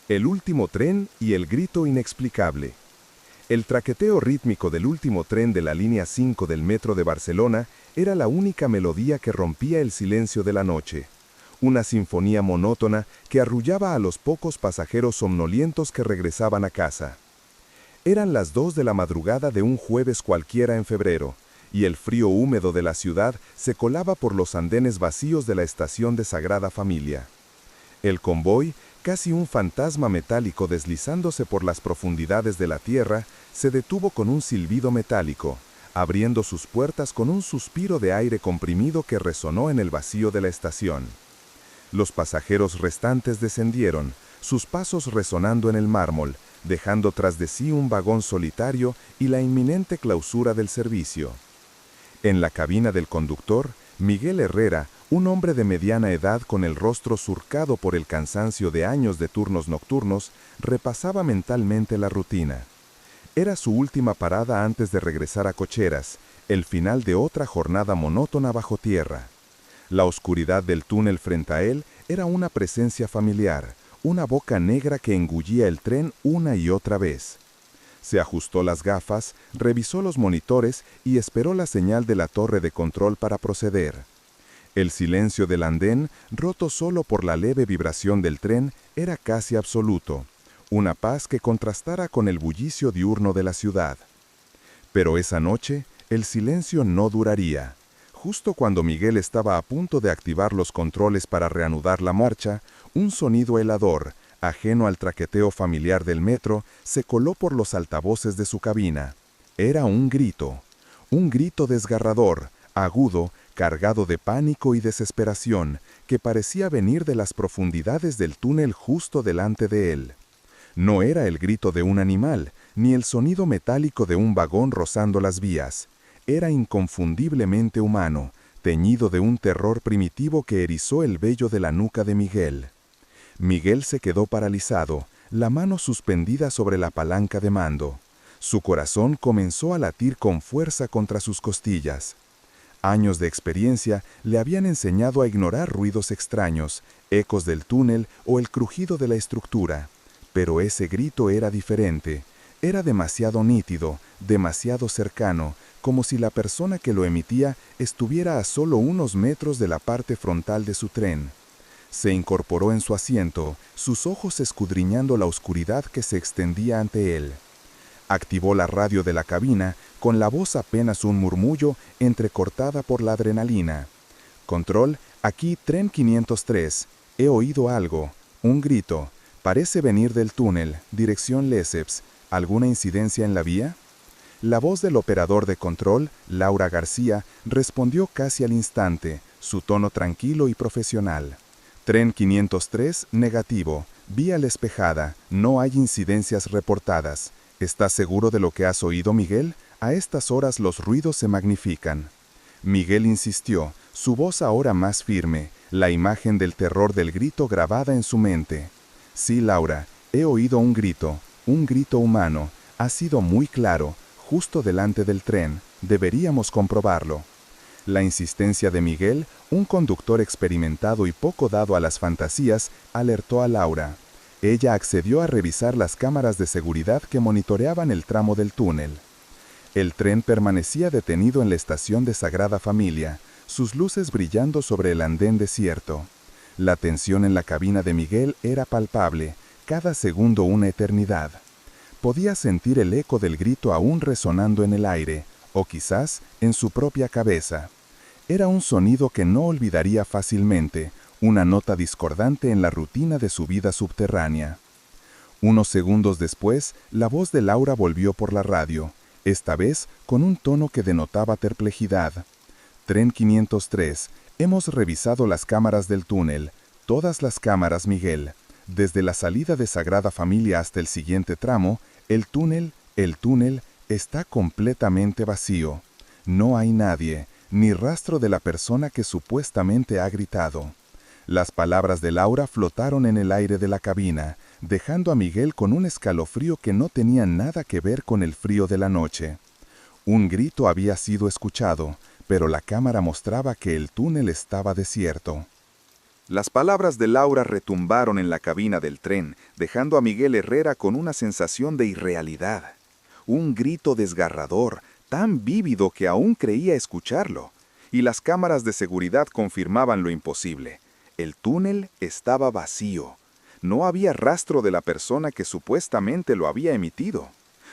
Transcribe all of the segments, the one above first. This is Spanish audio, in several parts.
El último tren y el grito inexplicable. El traqueteo rítmico del último tren de la línea 5 del metro de Barcelona era la única melodía que rompía el silencio de la noche. Una sinfonía monótona que arrullaba a los pocos pasajeros somnolientos que regresaban a casa. Eran las 2 de la madrugada de un jueves cualquiera en febrero, y el frío húmedo de la ciudad se colaba por los andenes vacíos de la estación de Sagrada Familia. El convoy, casi un fantasma metálico deslizándose por las profundidades de la tierra, se detuvo con un silbido metálico, abriendo sus puertas con un suspiro de aire comprimido que resonó en el vacío de la estación. Los pasajeros restantes descendieron, sus pasos resonando en el mármol, dejando tras de sí un vagón solitario y la inminente clausura del servicio. En la cabina del conductor, Miguel Herrera, un hombre de mediana edad con el rostro surcado por el cansancio de años de turnos nocturnos, repasaba mentalmente la rutina. Era su última parada antes de regresar a Cocheras, el final de otra jornada monótona bajo tierra. La oscuridad del túnel frente a él era una presencia familiar, una boca negra que engullía el tren una y otra vez. Se ajustó las gafas, revisó los monitores y esperó la señal de la torre de control para proceder. El silencio del andén, roto solo por la leve vibración del tren, era casi absoluto, una paz que contrastara con el bullicio diurno de la ciudad. Pero esa noche, el silencio no duraría. Justo cuando Miguel estaba a punto de activar los controles para reanudar la marcha, un sonido helador, ajeno al traqueteo familiar del metro, se coló por los altavoces de su cabina. Era un grito desgarrador, agudo, cargado de pánico y desesperación, que parecía venir de las profundidades del túnel justo delante de él. No era el grito de un animal, ni el sonido metálico de un vagón rozando las vías. Era inconfundiblemente humano, teñido de un terror primitivo que erizó el vello de la nuca de Miguel. Miguel se quedó paralizado, la mano suspendida sobre la palanca de mando. Su corazón comenzó a latir con fuerza contra sus costillas. Años de experiencia le habían enseñado a ignorar ruidos extraños, ecos del túnel o el crujido de la estructura. Pero ese grito era diferente. Era demasiado nítido, demasiado cercano, como si la persona que lo emitía estuviera a solo unos metros de la parte frontal de su tren. Se incorporó en su asiento, sus ojos escudriñando la oscuridad que se extendía ante él. Activó la radio de la cabina, con la voz apenas un murmullo entrecortada por la adrenalina. «Control, aquí tren 503. He oído algo. Un grito. Parece venir del túnel, dirección Lesseps. ¿Alguna incidencia en la vía?» La voz del operador de control, Laura García, respondió casi al instante, su tono tranquilo y profesional. «Tren 503, negativo. Vía despejada. No hay incidencias reportadas. ¿Estás seguro de lo que has oído, Miguel? A estas horas los ruidos se magnifican». Miguel insistió, su voz ahora más firme, la imagen del terror del grito grabada en su mente. «Sí, Laura, he oído un grito humano. Ha sido muy claro, justo delante del tren. Deberíamos comprobarlo». La insistencia de Miguel, un conductor experimentado y poco dado a las fantasías, alertó a Laura. Ella accedió a revisar las cámaras de seguridad que monitoreaban el tramo del túnel. El tren permanecía detenido en la estación de Sagrada Familia, sus luces brillando sobre el andén desierto. La tensión en la cabina de Miguel era palpable, cada segundo una eternidad. Podía sentir el eco del grito aún resonando en el aire, o quizás en su propia cabeza. Era un sonido que no olvidaría fácilmente, una nota discordante en la rutina de su vida subterránea. Unos segundos después, la voz de Laura volvió por la radio, esta vez con un tono que denotaba perplejidad. «Tren 503, hemos revisado las cámaras del túnel, todas las cámaras, Miguel. Desde la salida de Sagrada Familia hasta el siguiente tramo, el túnel está completamente vacío. No hay nadie, ni rastro de la persona que supuestamente ha gritado». Las palabras de Laura flotaron en el aire de la cabina, dejando a Miguel con un escalofrío que no tenía nada que ver con el frío de la noche. Un grito había sido escuchado, pero la cámara mostraba que el túnel estaba desierto. Las palabras de Laura retumbaron en la cabina del tren, dejando a Miguel Herrera con una sensación de irrealidad. Un grito desgarrador, tan vívido que aún creía escucharlo. Y las cámaras de seguridad confirmaban lo imposible. El túnel estaba vacío. No había rastro de la persona que supuestamente lo había emitido.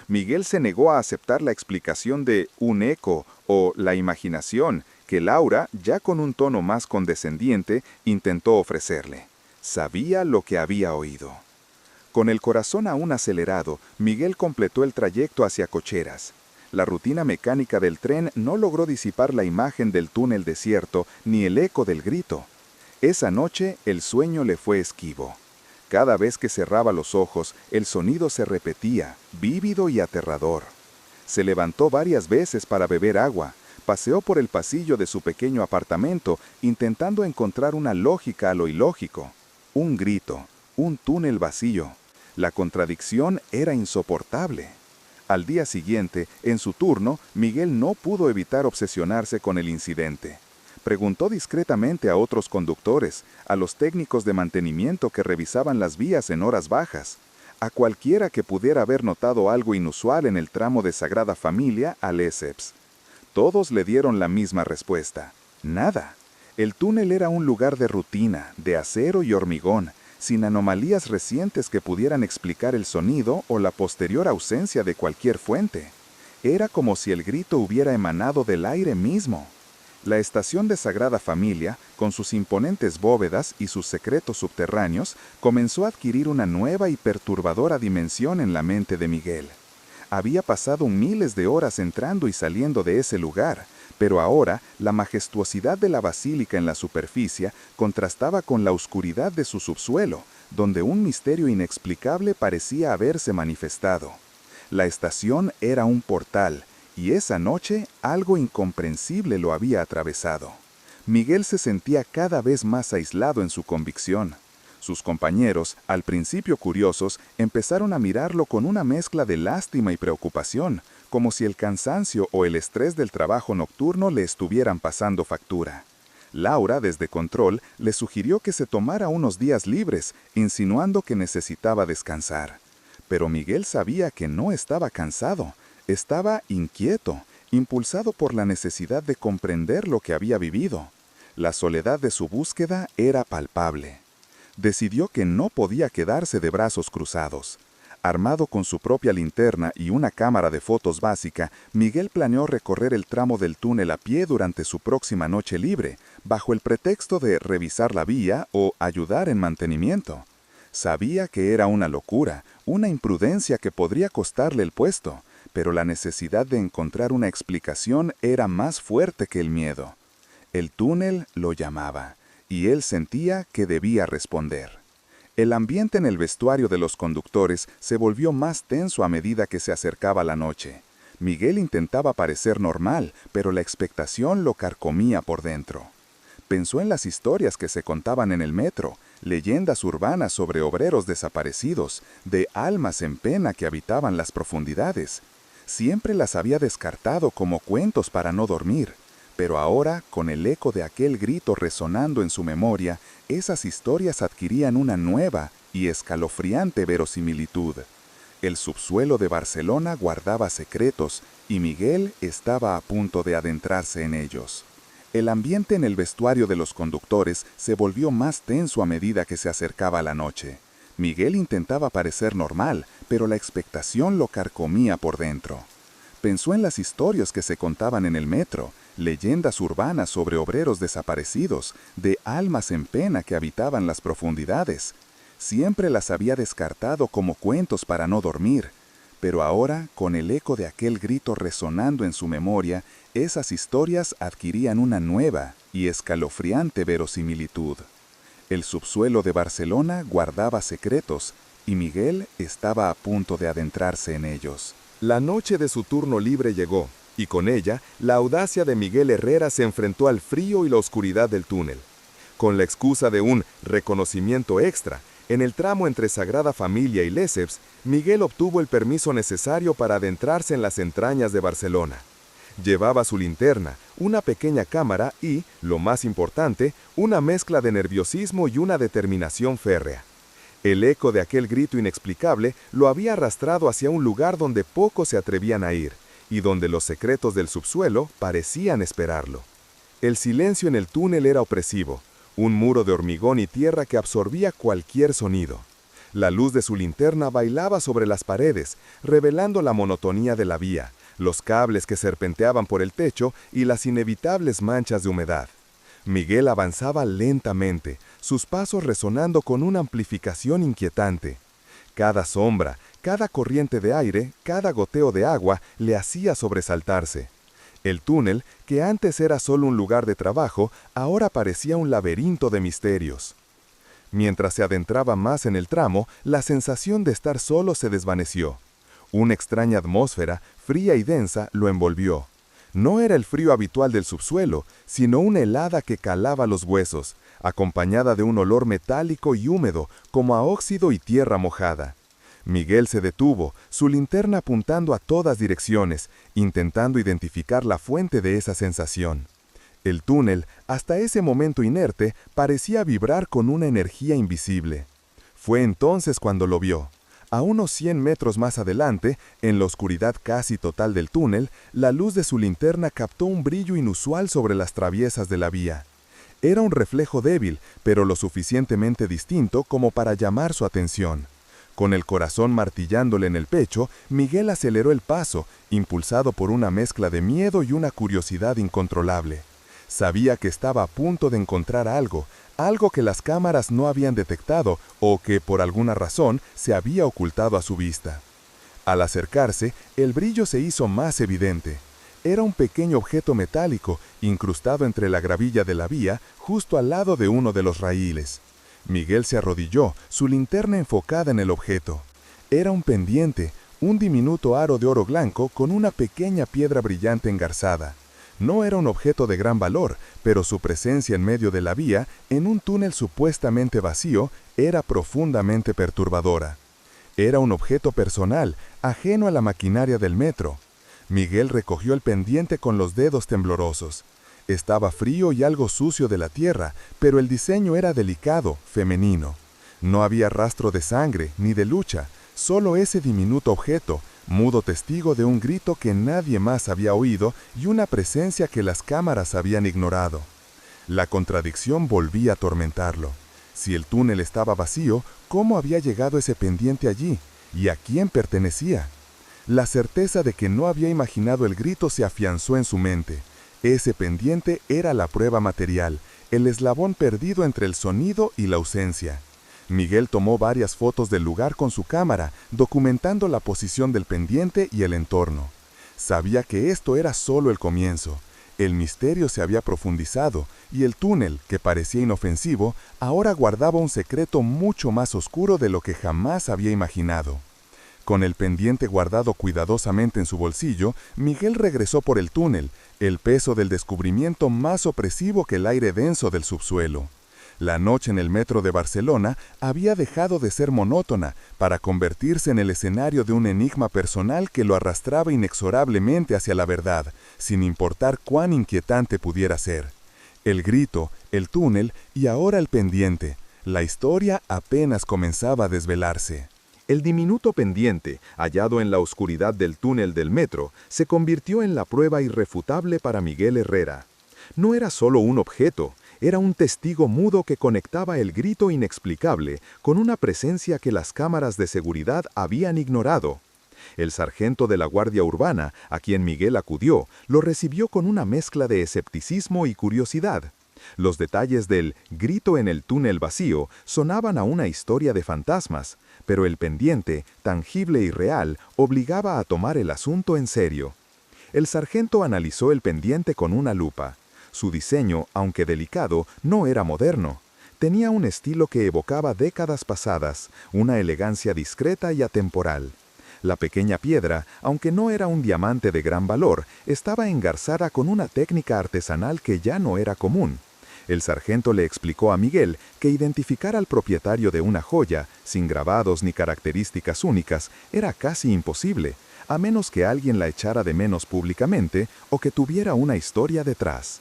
Miguel se negó a aceptar la explicación de un eco o la imaginación que Laura, ya con un tono más condescendiente, intentó ofrecerle. Sabía lo que había oído. Con el corazón aún acelerado, Miguel completó el trayecto hacia Cocheras. La rutina mecánica del tren no logró disipar la imagen del túnel desierto ni el eco del grito. Esa noche el sueño le fue esquivo. Cada vez que cerraba los ojos, el sonido se repetía, vívido y aterrador. Se levantó varias veces para beber agua. Paseó por el pasillo de su pequeño apartamento, intentando encontrar una lógica a lo ilógico. Un grito, un túnel vacío. La contradicción era insoportable. Al día siguiente, en su turno, Miguel no pudo evitar obsesionarse con el incidente. Preguntó discretamente a otros conductores, a los técnicos de mantenimiento que revisaban las vías en horas bajas, a cualquiera que pudiera haber notado algo inusual en el tramo de Sagrada Familia a Lesseps. Todos le dieron la misma respuesta. Nada. El túnel era un lugar de rutina, de acero y hormigón, sin anomalías recientes que pudieran explicar el sonido o la posterior ausencia de cualquier fuente. Era como si el grito hubiera emanado del aire mismo. La estación de Sagrada Familia, con sus imponentes bóvedas y sus secretos subterráneos, comenzó a adquirir una nueva y perturbadora dimensión en la mente de Miguel. Había pasado miles de horas entrando y saliendo de ese lugar, pero ahora la majestuosidad de la basílica en la superficie contrastaba con la oscuridad de su subsuelo, donde un misterio inexplicable parecía haberse manifestado. La estación era un portal, y esa noche algo incomprensible lo había atravesado. Miguel se sentía cada vez más aislado en su convicción. Sus compañeros, al principio curiosos, empezaron a mirarlo con una mezcla de lástima y preocupación, como si el cansancio o el estrés del trabajo nocturno le estuvieran pasando factura. Laura, desde control, le sugirió que se tomara unos días libres, insinuando que necesitaba descansar. Pero Miguel sabía que no estaba cansado. Estaba inquieto, impulsado por la necesidad de comprender lo que había vivido. La soledad de su búsqueda era palpable. Decidió que no podía quedarse de brazos cruzados. Armado con su propia linterna y una cámara de fotos básica, Miguel planeó recorrer el tramo del túnel a pie durante su próxima noche libre, bajo el pretexto de revisar la vía o ayudar en mantenimiento. Sabía que era una locura, una imprudencia que podría costarle el puesto, pero la necesidad de encontrar una explicación era más fuerte que el miedo. El túnel lo llamaba, y él sentía que debía responder. El ambiente en el vestuario de los conductores se volvió más tenso a medida que se acercaba la noche. Miguel intentaba parecer normal, pero la expectación lo carcomía por dentro. Pensó en las historias que se contaban en el metro, leyendas urbanas sobre obreros desaparecidos, de almas en pena que habitaban las profundidades. Siempre las había descartado como cuentos para no dormir, pero ahora, con el eco de aquel grito resonando en su memoria, esas historias adquirían una nueva y escalofriante verosimilitud. El subsuelo de Barcelona guardaba secretos y Miguel estaba a punto de adentrarse en ellos. El ambiente en el vestuario de los conductores se volvió más tenso a medida que se acercaba la noche. Miguel intentaba parecer normal, pero la expectación lo carcomía por dentro. Pensó en las historias que se contaban en el metro, leyendas urbanas sobre obreros desaparecidos, de almas en pena que habitaban las profundidades. Siempre las había descartado como cuentos para no dormir, pero ahora, con el eco de aquel grito resonando en su memoria, esas historias adquirían una nueva y escalofriante verosimilitud. El subsuelo de Barcelona guardaba secretos, y Miguel estaba a punto de adentrarse en ellos. La noche de su turno libre llegó, y con ella, la audacia de Miguel Herrera se enfrentó al frío y la oscuridad del túnel. Con la excusa de un reconocimiento extra, en el tramo entre Sagrada Familia y Lesseps, Miguel obtuvo el permiso necesario para adentrarse en las entrañas de Barcelona. Llevaba su linterna, una pequeña cámara y, lo más importante, una mezcla de nerviosismo y una determinación férrea. El eco de aquel grito inexplicable lo había arrastrado hacia un lugar donde pocos se atrevían a ir, y donde los secretos del subsuelo parecían esperarlo. El silencio en el túnel era opresivo, un muro de hormigón y tierra que absorbía cualquier sonido. La luz de su linterna bailaba sobre las paredes, revelando la monotonía de la vía, los cables que serpenteaban por el techo y las inevitables manchas de humedad. Miguel avanzaba lentamente, sus pasos resonando con una amplificación inquietante. Cada sombra, cada corriente de aire, cada goteo de agua le hacía sobresaltarse. El túnel, que antes era solo un lugar de trabajo, ahora parecía un laberinto de misterios. Mientras se adentraba más en el tramo, la sensación de estar solo se desvaneció. Una extraña atmósfera, fría y densa, lo envolvió. No era el frío habitual del subsuelo, sino una helada que calaba los huesos, acompañada de un olor metálico y húmedo, como a óxido y tierra mojada. Miguel se detuvo, su linterna apuntando a todas direcciones, intentando identificar la fuente de esa sensación. El túnel, hasta ese momento inerte, parecía vibrar con una energía invisible. Fue entonces cuando lo vio. A unos 100 metros más adelante, en la oscuridad casi total del túnel, la luz de su linterna captó un brillo inusual sobre las traviesas de la vía. Era un reflejo débil, pero lo suficientemente distinto como para llamar su atención. Con el corazón martillándole en el pecho, Miguel aceleró el paso, impulsado por una mezcla de miedo y una curiosidad incontrolable. Sabía que estaba a punto de encontrar algo que las cámaras no habían detectado o que, por alguna razón, se había ocultado a su vista. Al acercarse, el brillo se hizo más evidente. Era un pequeño objeto metálico, incrustado entre la gravilla de la vía, justo al lado de uno de los raíles. Miguel se arrodilló, su linterna enfocada en el objeto. Era un pendiente, un diminuto aro de oro blanco con una pequeña piedra brillante engarzada. No era un objeto de gran valor, pero su presencia en medio de la vía, en un túnel supuestamente vacío, era profundamente perturbadora. Era un objeto personal, ajeno a la maquinaria del metro. Miguel recogió el pendiente con los dedos temblorosos. Estaba frío y algo sucio de la tierra, pero el diseño era delicado, femenino. No había rastro de sangre ni de lucha, solo ese diminuto objeto, mudo testigo de un grito que nadie más había oído y una presencia que las cámaras habían ignorado. La contradicción volvía a atormentarlo. Si el túnel estaba vacío, ¿cómo había llegado ese pendiente allí? ¿Y a quién pertenecía? La certeza de que no había imaginado el grito se afianzó en su mente. Ese pendiente era la prueba material, el eslabón perdido entre el sonido y la ausencia. Miguel tomó varias fotos del lugar con su cámara, documentando la posición del pendiente y el entorno. Sabía que esto era solo el comienzo. El misterio se había profundizado, y el túnel, que parecía inofensivo, ahora guardaba un secreto mucho más oscuro de lo que jamás había imaginado. Con el pendiente guardado cuidadosamente en su bolsillo, Miguel regresó por el túnel, el peso del descubrimiento más opresivo que el aire denso del subsuelo. La noche en el metro de Barcelona había dejado de ser monótona para convertirse en el escenario de un enigma personal que lo arrastraba inexorablemente hacia la verdad, sin importar cuán inquietante pudiera ser. El grito, el túnel y ahora el pendiente. La historia apenas comenzaba a desvelarse. El diminuto pendiente, hallado en la oscuridad del túnel del metro, se convirtió en la prueba irrefutable para Miguel Herrera. No era solo un objeto, era un testigo mudo que conectaba el grito inexplicable con una presencia que las cámaras de seguridad habían ignorado. El sargento de la Guardia Urbana, a quien Miguel acudió, lo recibió con una mezcla de escepticismo y curiosidad. Los detalles del grito en el túnel vacío sonaban a una historia de fantasmas, pero el pendiente, tangible y real, obligaba a tomar el asunto en serio. El sargento analizó el pendiente con una lupa. Su diseño, aunque delicado, no era moderno. Tenía un estilo que evocaba décadas pasadas, una elegancia discreta y atemporal. La pequeña piedra, aunque no era un diamante de gran valor, estaba engarzada con una técnica artesanal que ya no era común. El sargento le explicó a Miguel que identificar al propietario de una joya, sin grabados ni características únicas, era casi imposible, a menos que alguien la echara de menos públicamente o que tuviera una historia detrás.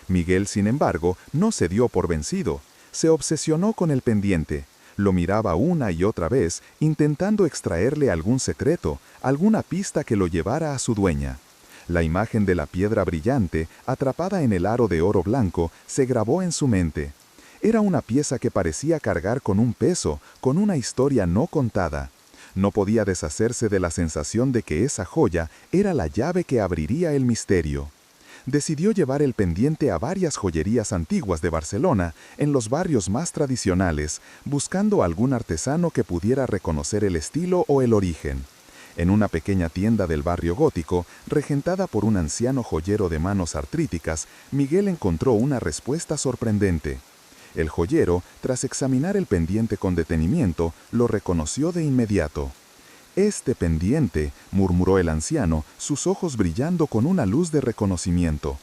Miguel, sin embargo, no se dio por vencido. Se obsesionó con el pendiente. Lo miraba una y otra vez, intentando extraerle algún secreto, alguna pista que lo llevara a su dueña. La imagen de la piedra brillante, atrapada en el aro de oro blanco, se grabó en su mente. Era una pieza que parecía cargar con un peso, con una historia no contada. No podía deshacerse de la sensación de que esa joya era la llave que abriría el misterio. Decidió llevar el pendiente a varias joyerías antiguas de Barcelona, en los barrios más tradicionales, buscando algún artesano que pudiera reconocer el estilo o el origen. En una pequeña tienda del barrio gótico, regentada por un anciano joyero de manos artríticas, Miguel encontró una respuesta sorprendente. El joyero, tras examinar el pendiente con detenimiento, lo reconoció de inmediato. «Este pendiente», murmuró el anciano, sus ojos brillando con una luz de reconocimiento.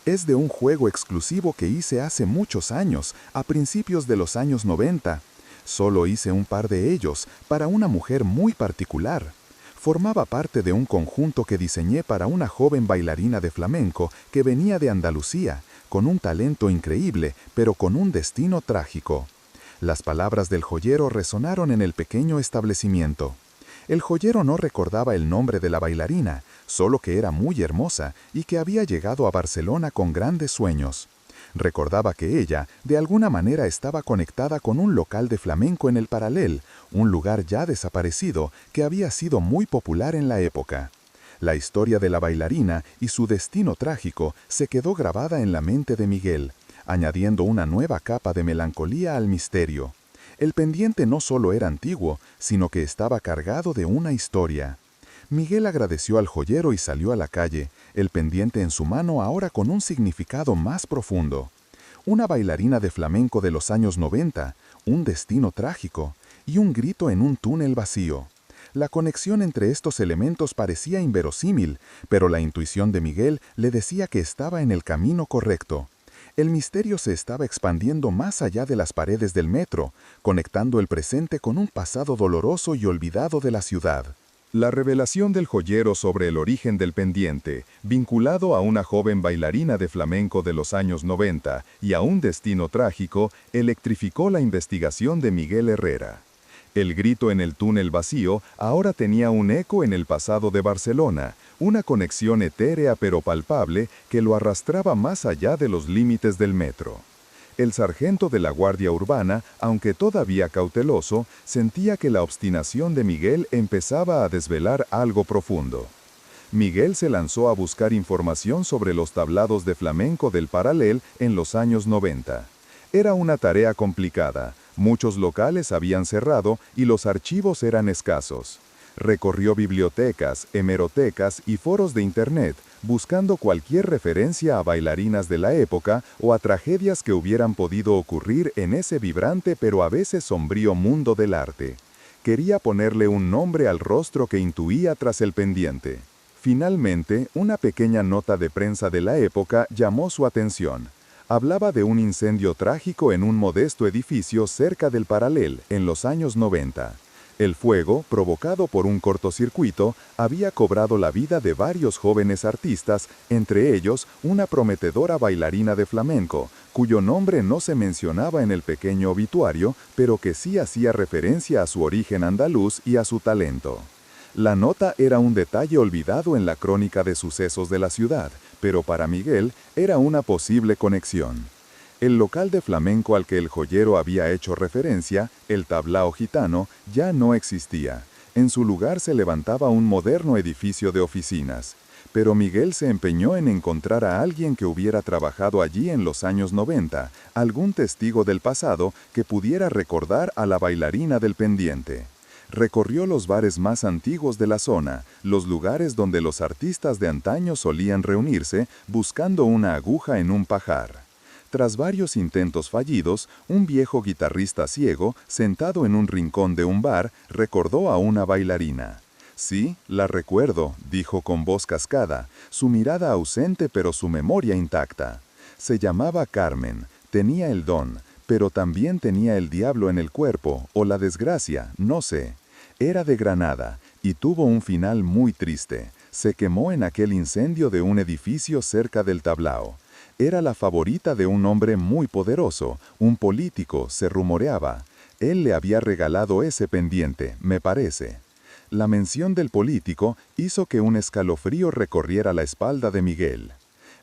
«Es de un juego exclusivo que hice hace muchos años, a principios de los años 90. Solo hice un par de ellos, para una mujer muy particular. Formaba parte de un conjunto que diseñé para una joven bailarina de flamenco que venía de Andalucía, con un talento increíble, pero con un destino trágico». Las palabras del joyero resonaron en el pequeño establecimiento. El joyero no recordaba el nombre de la bailarina, solo que era muy hermosa y que había llegado a Barcelona con grandes sueños. Recordaba que ella, de alguna manera, estaba conectada con un local de flamenco en el Paral·lel, un lugar ya desaparecido que había sido muy popular en la época. La historia de la bailarina y su destino trágico se quedó grabada en la mente de Miguel, añadiendo una nueva capa de melancolía al misterio. El pendiente no solo era antiguo, sino que estaba cargado de una historia. Miguel agradeció al joyero y salió a la calle, el pendiente en su mano ahora con un significado más profundo. Una bailarina de flamenco de los años 90, un destino trágico y un grito en un túnel vacío. La conexión entre estos elementos parecía inverosímil, pero la intuición de Miguel le decía que estaba en el camino correcto. El misterio se estaba expandiendo más allá de las paredes del metro, conectando el presente con un pasado doloroso y olvidado de la ciudad. La revelación del joyero sobre el origen del pendiente, vinculado a una joven bailarina de flamenco de los años 90 y a un destino trágico, electrificó la investigación de Miguel Herrera. El grito en el túnel vacío ahora tenía un eco en el pasado de Barcelona, una conexión etérea pero palpable que lo arrastraba más allá de los límites del metro. El sargento de la Guardia Urbana, aunque todavía cauteloso, sentía que la obstinación de Miguel empezaba a desvelar algo profundo. Miguel se lanzó a buscar información sobre los tablados de flamenco del Paral·lel en los años 90. Era una tarea complicada. Muchos locales habían cerrado y los archivos eran escasos. Recorrió bibliotecas, hemerotecas y foros de Internet, buscando cualquier referencia a bailarinas de la época o a tragedias que hubieran podido ocurrir en ese vibrante pero a veces sombrío mundo del arte. Quería ponerle un nombre al rostro que intuía tras el pendiente. Finalmente, una pequeña nota de prensa de la época llamó su atención. Hablaba de un incendio trágico en un modesto edificio cerca del Paral·lel en los años 90. El fuego, provocado por un cortocircuito, había cobrado la vida de varios jóvenes artistas, entre ellos una prometedora bailarina de flamenco, cuyo nombre no se mencionaba en el pequeño obituario, pero que sí hacía referencia a su origen andaluz y a su talento. La nota era un detalle olvidado en la crónica de sucesos de la ciudad, pero para Miguel era una posible conexión. El local de flamenco al que el joyero había hecho referencia, el Tablao Gitano, ya no existía. En su lugar se levantaba un moderno edificio de oficinas. Pero Miguel se empeñó en encontrar a alguien que hubiera trabajado allí en los años 90, algún testigo del pasado que pudiera recordar a la bailarina del pendiente. Recorrió los bares más antiguos de la zona, los lugares donde los artistas de antaño solían reunirse, buscando una aguja en un pajar. Tras varios intentos fallidos, un viejo guitarrista ciego, sentado en un rincón de un bar, recordó a una bailarina. «Sí, la recuerdo», dijo con voz cascada, su mirada ausente pero su memoria intacta. Se llamaba Carmen, tenía el don, pero también tenía el diablo en el cuerpo, o la desgracia, no sé. Era de Granada, y tuvo un final muy triste. Se quemó en aquel incendio de un edificio cerca del Tablao. Era la favorita de un hombre muy poderoso, un político, se rumoreaba. Él le había regalado ese pendiente, me parece. La mención del político hizo que un escalofrío recorriera la espalda de Miguel.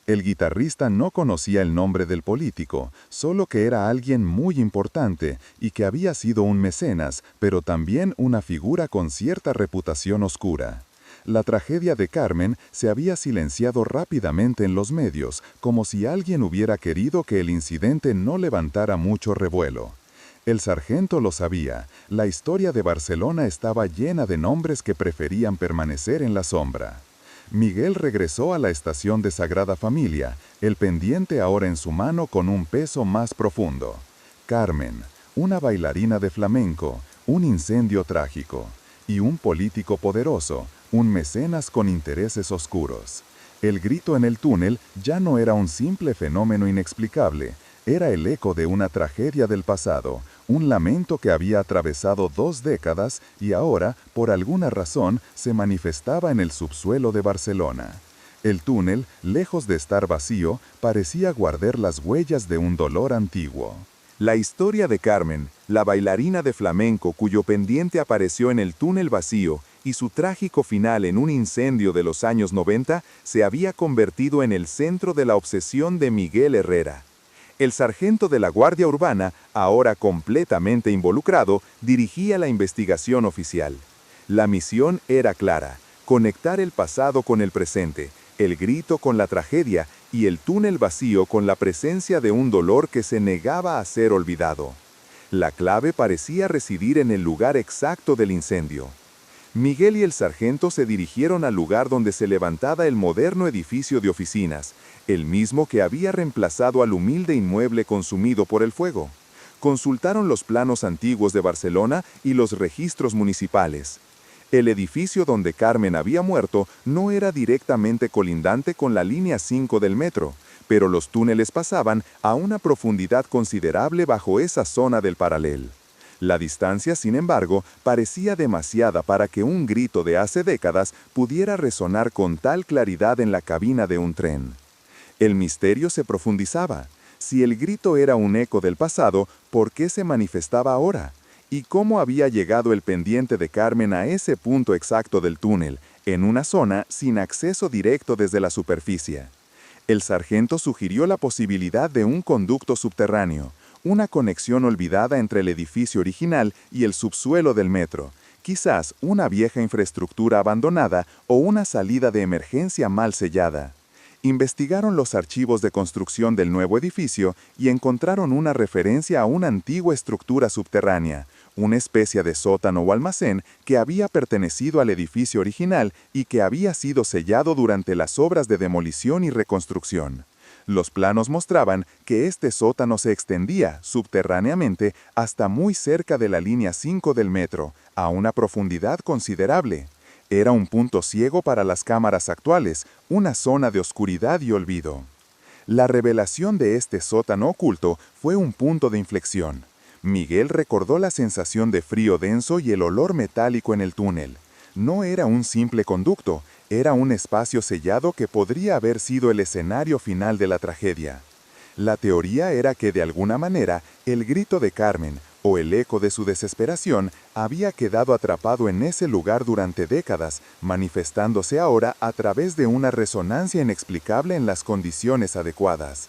El guitarrista no conocía el nombre del político, solo que era alguien muy importante y que había sido un mecenas, pero también una figura con cierta reputación oscura. La tragedia de Carmen se había silenciado rápidamente en los medios, como si alguien hubiera querido que el incidente no levantara mucho revuelo. El sargento lo sabía, la historia de Barcelona estaba llena de nombres que preferían permanecer en la sombra. Miguel regresó a la estación de Sagrada Familia, el pendiente ahora en su mano con un peso más profundo. Carmen, una bailarina de flamenco, un incendio trágico, y un político poderoso, un mecenas con intereses oscuros. El grito en el túnel ya no era un simple fenómeno inexplicable, era el eco de una tragedia del pasado, un lamento que había atravesado 2 décadas y ahora, por alguna razón, se manifestaba en el subsuelo de Barcelona. El túnel, lejos de estar vacío, parecía guardar las huellas de un dolor antiguo. La historia de Carmen, la bailarina de flamenco cuyo pendiente apareció en el túnel vacío y su trágico final en un incendio de los años 90, se había convertido en el centro de la obsesión de Miguel Herrera. El sargento de la Guardia Urbana, ahora completamente involucrado, dirigía la investigación oficial. La misión era clara: conectar el pasado con el presente, el grito con la tragedia y el túnel vacío con la presencia de un dolor que se negaba a ser olvidado. La clave parecía residir en el lugar exacto del incendio. Miguel y el sargento se dirigieron al lugar donde se levantaba el moderno edificio de oficinas, el mismo que había reemplazado al humilde inmueble consumido por el fuego. Consultaron los planos antiguos de Barcelona y los registros municipales. El edificio donde Carmen había muerto no era directamente colindante con la línea 5 del metro, pero los túneles pasaban a una profundidad considerable bajo esa zona del paralel. La distancia, sin embargo, parecía demasiada para que un grito de hace décadas pudiera resonar con tal claridad en la cabina de un tren. El misterio se profundizaba. Si el grito era un eco del pasado, ¿por qué se manifestaba ahora? ¿Y cómo había llegado el pendiente de Carmen a ese punto exacto del túnel, en una zona sin acceso directo desde la superficie? El sargento sugirió la posibilidad de un conducto subterráneo, una conexión olvidada entre el edificio original y el subsuelo del metro, quizás una vieja infraestructura abandonada o una salida de emergencia mal sellada. Investigaron los archivos de construcción del nuevo edificio y encontraron una referencia a una antigua estructura subterránea, una especie de sótano o almacén que había pertenecido al edificio original y que había sido sellado durante las obras de demolición y reconstrucción. Los planos mostraban que este sótano se extendía subterráneamente hasta muy cerca de la línea 5 del metro, a una profundidad considerable. Era un punto ciego para las cámaras actuales, una zona de oscuridad y olvido. La revelación de este sótano oculto fue un punto de inflexión. Miguel recordó la sensación de frío denso y el olor metálico en el túnel. No era un simple conducto, era un espacio sellado que podría haber sido el escenario final de la tragedia. La teoría era que de alguna manera el grito de Carmen, o el eco de su desesperación, había quedado atrapado en ese lugar durante décadas, manifestándose ahora a través de una resonancia inexplicable en las condiciones adecuadas.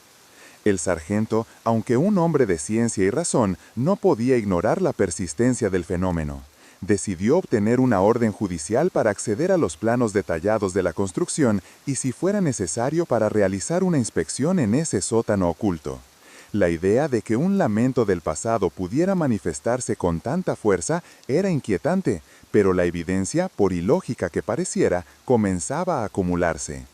El sargento, aunque un hombre de ciencia y razón, no podía ignorar la persistencia del fenómeno. Decidió obtener una orden judicial para acceder a los planos detallados de la construcción y, si fuera necesario, para realizar una inspección en ese sótano oculto. La idea de que un lamento del pasado pudiera manifestarse con tanta fuerza era inquietante, pero la evidencia, por ilógica que pareciera, comenzaba a acumularse.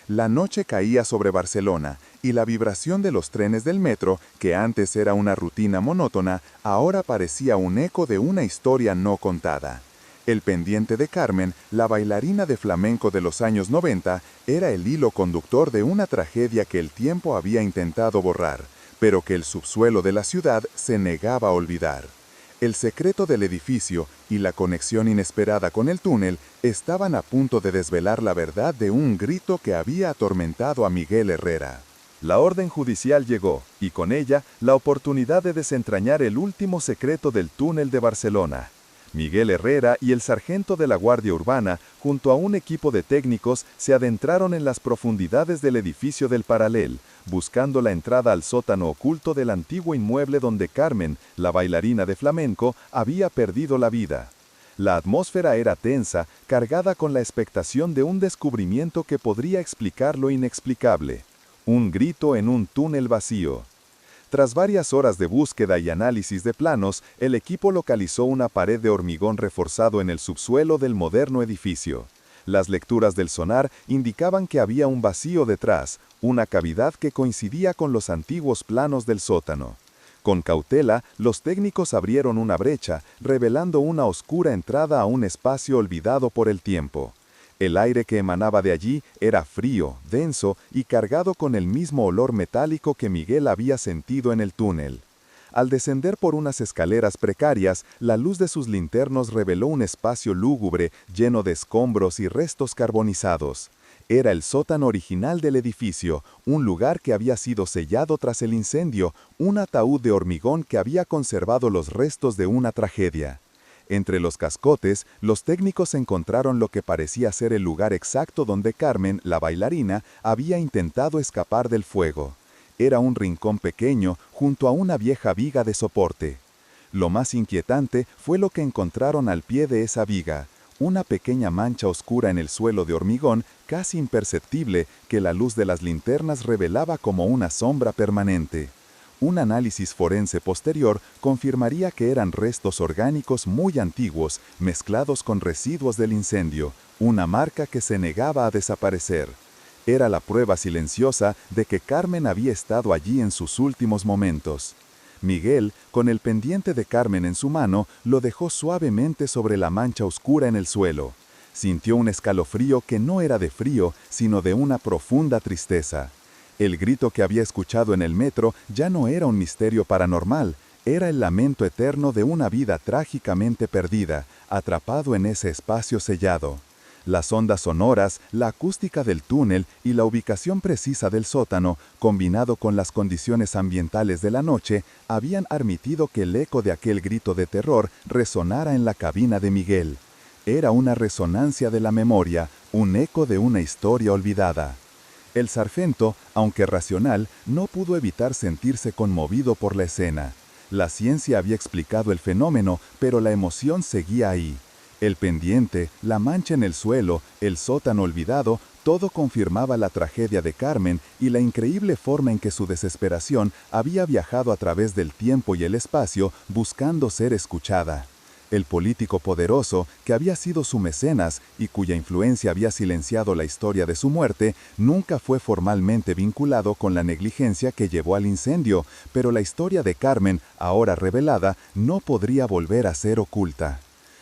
La noche caía sobre Barcelona y la vibración de los trenes del metro, que antes era una rutina monótona, ahora parecía un eco de una historia no contada. El pendiente de Carmen, la bailarina de flamenco de los años 90, era el hilo conductor de una tragedia que el tiempo había intentado borrar, pero que el subsuelo de la ciudad se negaba a olvidar. El secreto del edificio y la conexión inesperada con el túnel estaban a punto de desvelar la verdad de un grito que había atormentado a Miguel Herrera. La orden judicial llegó, y con ella, la oportunidad de desentrañar el último secreto del túnel de Barcelona. Miguel Herrera y el sargento de la Guardia Urbana, junto a un equipo de técnicos, se adentraron en las profundidades del edificio del Paral·lel, buscando la entrada al sótano oculto del antiguo inmueble donde Carmen, la bailarina de flamenco, había perdido la vida. La atmósfera era tensa, cargada con la expectación de un descubrimiento que podría explicar lo inexplicable. Un grito en un túnel vacío. Tras varias horas de búsqueda y análisis de planos, el equipo localizó una pared de hormigón reforzado en el subsuelo del moderno edificio. Las lecturas del sonar indicaban que había un vacío detrás, una cavidad que coincidía con los antiguos planos del sótano. Con cautela, los técnicos abrieron una brecha, revelando una oscura entrada a un espacio olvidado por el tiempo. El aire que emanaba de allí era frío, denso y cargado con el mismo olor metálico que Miguel había sentido en el túnel. Al descender por unas escaleras precarias, la luz de sus linternos reveló un espacio lúgubre lleno de escombros y restos carbonizados. Era el sótano original del edificio, un lugar que había sido sellado tras el incendio, un ataúd de hormigón que había conservado los restos de una tragedia. Entre los cascotes, los técnicos encontraron lo que parecía ser el lugar exacto donde Carmen, la bailarina, había intentado escapar del fuego. Era un rincón pequeño, junto a una vieja viga de soporte. Lo más inquietante fue lo que encontraron al pie de esa viga, una pequeña mancha oscura en el suelo de hormigón, casi imperceptible, que la luz de las linternas revelaba como una sombra permanente. Un análisis forense posterior confirmaría que eran restos orgánicos muy antiguos, mezclados con residuos del incendio, una marca que se negaba a desaparecer. Era la prueba silenciosa de que Carmen había estado allí en sus últimos momentos. Miguel, con el pendiente de Carmen en su mano, lo dejó suavemente sobre la mancha oscura en el suelo. Sintió un escalofrío que no era de frío, sino de una profunda tristeza. El grito que había escuchado en el metro ya no era un misterio paranormal, era el lamento eterno de una vida trágicamente perdida, atrapado en ese espacio sellado. Las ondas sonoras, la acústica del túnel y la ubicación precisa del sótano, combinado con las condiciones ambientales de la noche, habían permitido que el eco de aquel grito de terror resonara en la cabina de Miguel. Era una resonancia de la memoria, un eco de una historia olvidada. El sargento, aunque racional, no pudo evitar sentirse conmovido por la escena. La ciencia había explicado el fenómeno, pero la emoción seguía ahí. El pendiente, la mancha en el suelo, el sótano olvidado, todo confirmaba la tragedia de Carmen y la increíble forma en que su desesperación había viajado a través del tiempo y el espacio buscando ser escuchada. El político poderoso, que había sido su mecenas y cuya influencia había silenciado la historia de su muerte, nunca fue formalmente vinculado con la negligencia que llevó al incendio, pero la historia de Carmen, ahora revelada, no podría volver a ser oculta.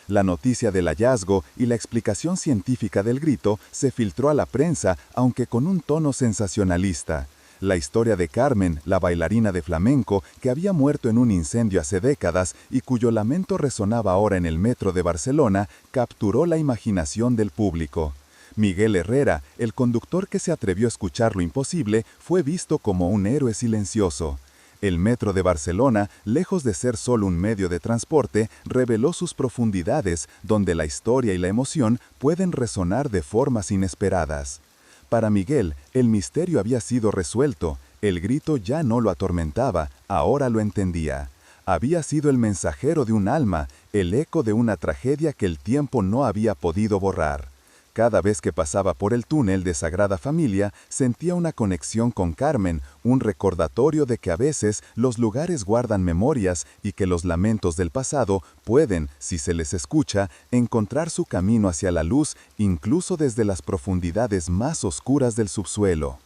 La noticia del hallazgo y la explicación científica del grito se filtró a la prensa, aunque con un tono sensacionalista. La historia de Carmen, la bailarina de flamenco, que había muerto en un incendio hace décadas y cuyo lamento resonaba ahora en el metro de Barcelona, capturó la imaginación del público. Miguel Herrera, el conductor que se atrevió a escuchar lo imposible, fue visto como un héroe silencioso. El metro de Barcelona, lejos de ser solo un medio de transporte, reveló sus profundidades, donde la historia y la emoción pueden resonar de formas inesperadas. Para Miguel, el misterio había sido resuelto, el grito ya no lo atormentaba, ahora lo entendía. Había sido el mensajero de un alma, el eco de una tragedia que el tiempo no había podido borrar. Cada vez que pasaba por el túnel de Sagrada Familia, sentía una conexión con Carmen, un recordatorio de que a veces los lugares guardan memorias y que los lamentos del pasado pueden, si se les escucha, encontrar su camino hacia la luz incluso desde las profundidades más oscuras del subsuelo.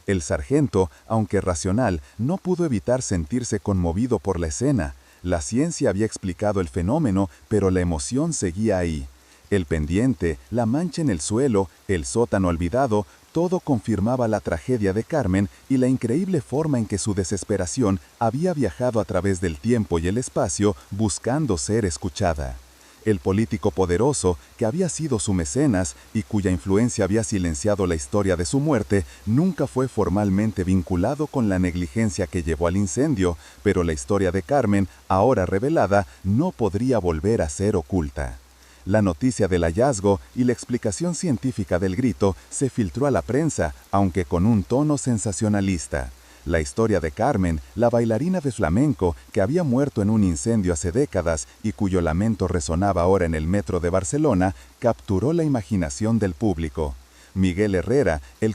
El sargento, aunque racional, no pudo evitar sentirse conmovido por la escena. La ciencia había explicado el fenómeno, pero la emoción seguía ahí. El pendiente, la mancha en el suelo, el sótano olvidado, todo confirmaba la tragedia de Carmen y la increíble forma en que su desesperación había viajado a través del tiempo y el espacio buscando ser escuchada. El político poderoso, que había sido su mecenas y cuya influencia había silenciado la historia de su muerte, nunca fue formalmente vinculado con la negligencia que llevó al incendio, pero la historia de Carmen, ahora revelada, no podría volver a ser oculta. La noticia del hallazgo y la explicación científica del grito se filtró a la prensa, aunque con un tono sensacionalista. La historia de Carmen, la bailarina de flamenco que había muerto en un incendio hace décadas y cuyo lamento resonaba ahora en el metro de Barcelona, capturó la imaginación del público. Miguel Herrera, el